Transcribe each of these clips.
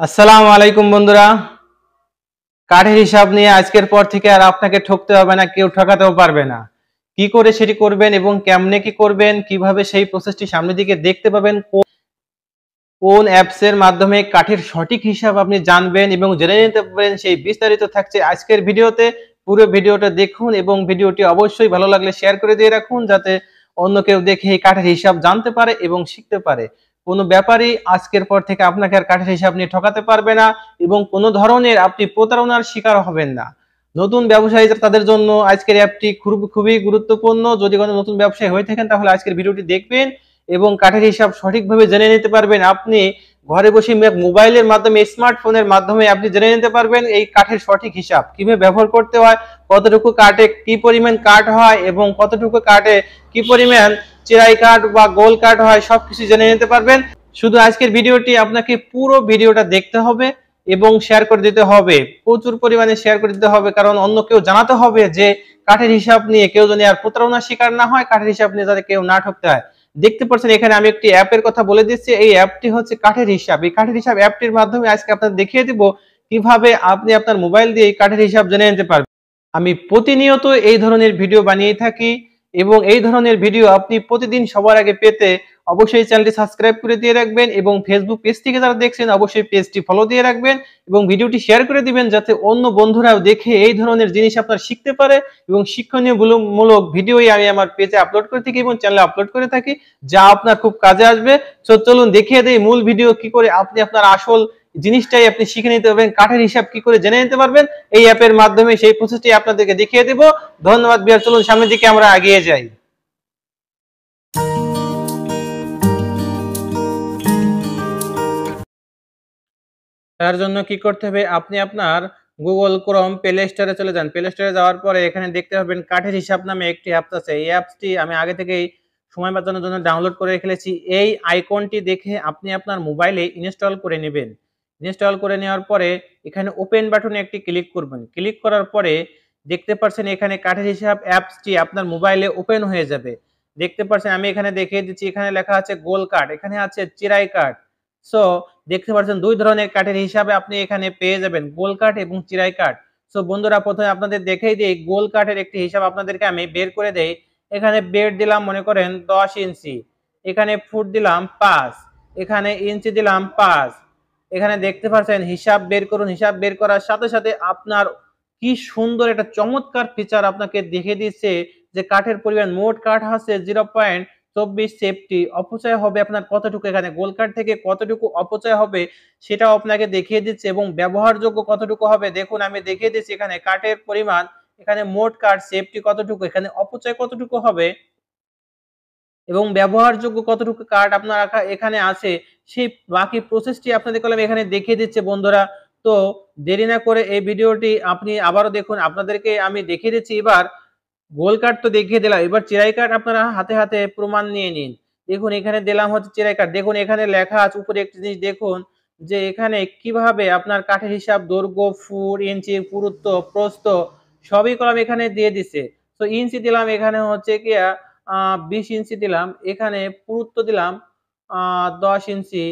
আসসালামু আলাইকুম বন্ধুরা। কাঠের হিসাব নিয়ে আজকের পর থেকে আর আপনাকে ঠকতে হবে না, কেউ ঠকাতেও পারবে না। কি করে সেটি করবেন এবং কেমনে কি করবেন, কিভাবে সেই প্রসেসটি সামনের দিকে দেখতে পাবেন, কোন অ্যাপস এর মাধ্যমে কাঠের সঠিক হিসাব আপনি জানবেন এবং জেনে নিতে পারবেন, সেই বিস্তারিত থাকছে আজকের ভিডিওতে। পুরো ভিডিওটা দেখুন এবং ভিডিওটি অবশ্যই ভালো লাগলে শেয়ার করে দিয়ে রাখুন, যাতে অন্য কেউ দেখে এই কাঠের হিসাব জানতে পারে এবং শিখতে পারে। কোনো ব্যাপারই আজকের পর থেকে আপনাকে আর কাঠের হিসাব নিয়ে ঠকাতে পারবে না এবং কোনো ধরনের আপনি প্রতারণার শিকার হবেন না। নতুন ব্যবসায়ী তাদের জন্য আজকের অ্যাপটি খুবই গুরুত্বপূর্ণ। যদি কোনো নতুন ব্যবসায়ী হয়ে থাকেন তাহলে আজকের ভিডিওটি দেখবেন এবং কাঠের হিসাব সঠিকভাবে জেনে নিতে পারবেন। আপনি ঘরে বসে মোবাইলের মাধ্যমে, স্মার্টফোনের মাধ্যমে আপনি জেনে নিতে পারবেন এই কাঠের সঠিক হিসাব কিভাবে ব্যবহার করতে হয়, কতটুকু কাঠে কি পরিমাণ কাঠ হয় এবং কতটুকু কাঠে কি পরিমাণ চিরাই কাঠ বা গোল কাঠ হয়, সবকিছু জেনে নিতে পারবেন। শুধু আজকের ভিডিওটি আপনাকে পুরো ভিডিওটা দেখতে হবে এবং শেয়ার করে দিতে হবে, প্রচুর পরিমাণে শেয়ার করে দিতে হবে, কারণ অন্য কেউ জানাতে হবে যে কাঠের হিসাব নিয়ে কেউ যেন আর প্রতারণার শিকার না হয়, কাঠের হিসাব নিয়ে যাতে কেউ না ঠকতে হয়। দেখতে পাচ্ছেন এখানে আমি একটি অ্যাপের কথা বলে দিচ্ছি। এই অ্যাপটি হচ্ছে কাঠের হিসাব। এই কাঠের হিসাব অ্যাপটির মাধ্যমে আজকে আপনাদের দেখিয়ে দিব কিভাবে আপনি আপনার মোবাইল দিয়ে এই কাঠের হিসাব জেনে নিতে পারবেন। আমি প্রতিনিয়ত এই ধরনের ভিডিও বানিয়ে থাকি এবং এই ধরনের ভিডিও আপনি প্রতিদিন সবার আগে পেতে অবশ্যই চ্যানেলটি সাবস্ক্রাইব করে দিয়ে রাখবেন এবং ফেসবুক পেজ থেকে যারা দেখছেন অবশ্যই পেজটি ফলো দিয়ে রাখবেন এবং ভিডিওটি শেয়ার করে দিবেন, যাতে অন্য বন্ধুরাও দেখে এই ধরনের জিনিস আপনারা শিখতে পারে এবং শিক্ষণীয় মূলক ভিডিওই আমি আমার পেজে আপলোড করে থাকি এবং চ্যানেলে আপলোড করে থাকি, যা আপনার খুব কাজে আসবে। তো চলুন দেখিয়ে দেই মূল ভিডিও কি করে আপনি আপনার আসল জিনিসটাই আপনি শিখে নিতে পারবেন, কাঠের হিসাব কি করে জেনে নিতে পারবেন এই অ্যাপের মাধ্যমে। সেই প্রসেসটি আপনাদেরকে দেখিয়ে দেব। ধন্যবাদ বিয়ার, চলুন সামনের দিকে আমরা এগিয়ে যাই। তার জন্য কি করতে হবে, আপনি আপনার গুগল ক্রোম প্লে স্টোরে চলে যান। প্লে স্টোরে যাওয়ার পরে এখানে দেখতে পাবেন কাঠের হিসাব নামে একটি অ্যাপস আছে। এই অ্যাপসটি আমি আগে থেকেই সময় বাঁচানোর জন্য ডাউনলোড করে রেখেছি। এই আইকনটি দেখে আপনি আপনার মোবাইলে ইনস্টল করে নেবেন। ইনস্টল করে নেওয়ার পরে এখানে ওপেন বাটনে একটি ক্লিক করবেন। ক্লিক করার পরে দেখতে পাচ্ছেন এখানে কাঠের হিসাব অ্যাপসটি আপনার মোবাইলে ওপেন হয়ে যাবে। দেখতে পাচ্ছেন আমি এখানে দেখিয়ে দিচ্ছি, এখানে লেখা আছে গোল কাঠ, এখানে আছে চিরাই কাঠ। সো দেখতে পাচ্ছেন দুই ধরনের কাঠের হিসাবে আপনি এখানে পেয়ে যাবেন, গোল কাঠ এবং চিরাই কাঠ। সো বন্ধুরা, প্রথমে আপনাদের দেখাই দিই গোল কাঠের একটি হিসাব আপনাদেরকে আমি বের করে দেই। এখানে বের দিলাম মনে করেন 10 ইঞ্চি, এখানে ফুট দিলাম 5, এখানে ইঞ্চি দিলাম 5। এখানে দেখতে পাচ্ছেন হিসাব বের করুন। হিসাব বের করার সাথে সাথে আপনার কি সুন্দর একটা চমৎকার ফিচার আপনাকে দেখিয়ে দিচ্ছে যে কাঠের পরিমাণ, মোট কাঠ আছে 0.24 সেফটি, অপচয় হবে আপনার কতটুকু, এখানে গোল কাঠ থেকে কতটুকু অপচয় হবে সেটাও আপনাকে দেখিয়ে দিচ্ছে এবং ব্যবহারযোগ্য কতটুকু হবে দেখুন আমি দেখিয়ে দিচ্ছি। এখানে কাঠের পরিমাণ, এখানে মোট কাঠ সেফটি কতটুকু, এখানে অপচয় কতটুকু হবে এবং ব্যবহারযোগ্য কতটুকু কাঠ আপনার এখানে আছে, সেই বাকি প্রসেসটি আপনাদের কলমে এখানে দেখিয়ে দিচ্ছে বন্ধুরা। তো দেরি না করে এই ভিডিওটি আপনি আবারও দেখুন। আপনাদেরকে আমি দেখিয়ে দিচ্ছি এবার গোল কাঠ তো দেখিয়ে দিলাম, এবার চিরাই কাঠ আপনারা হাতে হাতে প্রমাণ নিয়ে নিন। দেখুন এখানে দিলাম হচ্ছে চিরাই কাঠ। দেখুন এখানে লেখা আছে উপরে একটি জিনিস দেখুন যে এখানে কিভাবে আপনার কাঠের হিসাব, দৈর্ঘ্য, ফুট, ইঞ্চি, পুরুত্ব, প্রস্থ সবই কলম এখানে দিয়ে দিছে। তো ইঞ্চি দিলাম, এখানে হচ্ছে কি 20 ইঞ্চি দিলাম, এখানে পুরুত্ব দিলাম 10 ইঞ্চি,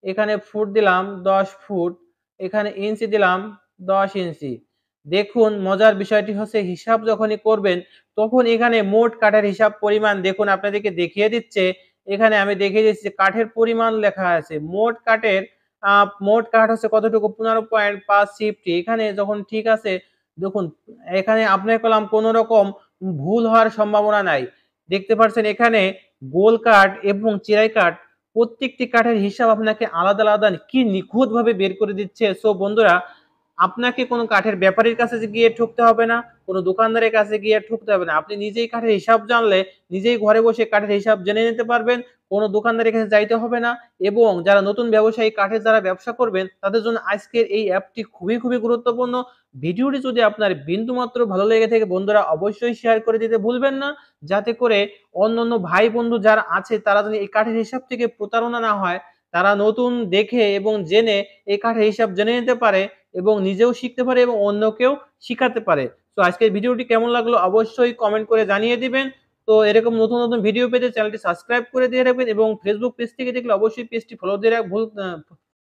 এখানে ফুট দিলাম 10 ফুট, এখানে ইঞ্চি দিলাম 10 ইঞ্চি। দেখুন মজার বিষয়টি হচ্ছে হিসাব যখনই করবেন তখন এখানে মোট কাঠের হিসাব পরিমাণ দেখুন আপনাদেরকে দেখিয়ে দিচ্ছে। এখানে আমি দেখিয়ে দিচ্ছি কাঠের পরিমাণ লেখা আছে। মোট কাঠ হচ্ছে কতটুকু, 15.5 সিফটি। এখানে যখন ঠিক আছে দেখুন, এখানে আপনার কলাম কোনো রকম ভুল হওয়ার সম্ভাবনা নাই। দেখতে পাচ্ছেন এখানে গোল কাঠ এবং চিরাই কাঠ প্রত্যেকটি কাঠের হিসাব আপনাকে আলাদা আলাদা কি নিখুঁত ভাবে বের করে দিচ্ছে। সো বন্ধুরা, আপনাকে কোনো কাঠের ব্যাপারীর কাছে গিয়ে ঠকতে হবে না, কোনো দোকানদারের কাছে গিয়ে ঠকতে হবে না। আপনি নিজেই কাঠের হিসাব জানলে নিজেই ঘরে বসে কাঠের হিসাব জেনে নিতে পারবেন, কোনো দোকানদারের কাছে যাইতে হবে না। এবং যারা নতুন ব্যবসায়ী, কাঠের যারা ব্যবসা করবেন তাদের জন্য আজকের এই অ্যাপটি খুবই গুরুত্বপূর্ণ। ভিডিওটি যদি আপনার বিন্দুমাত্র ভালো লেগে থাকে বন্ধুরা অবশ্যই শেয়ার করে দিতে ভুলবেন না, যাতে করে অন্যান্য ভাই বন্ধু যারা আছে তারা যদি এই কাঠের হিসাব থেকে প্রতারণা না হয়, তারা নতুন দেখে এবং জেনে এই কাঠের হিসাব জেনে নিতে পারে এবং নিজেও শিখতে পারে এবং অন্যকেও শিখাতে পারে। তো আজকের ভিডিওটি কেমন লাগলো অবশ্যই কমেন্ট করে জানিয়ে দিবেন। তো এরকম নতুন ভিডিও পেতে চ্যানেলটি সাবস্ক্রাইব করে দিয়ে রাখবেন এবং ফেসবুক পেজ থেকে দেখলে অবশ্যই পেজটি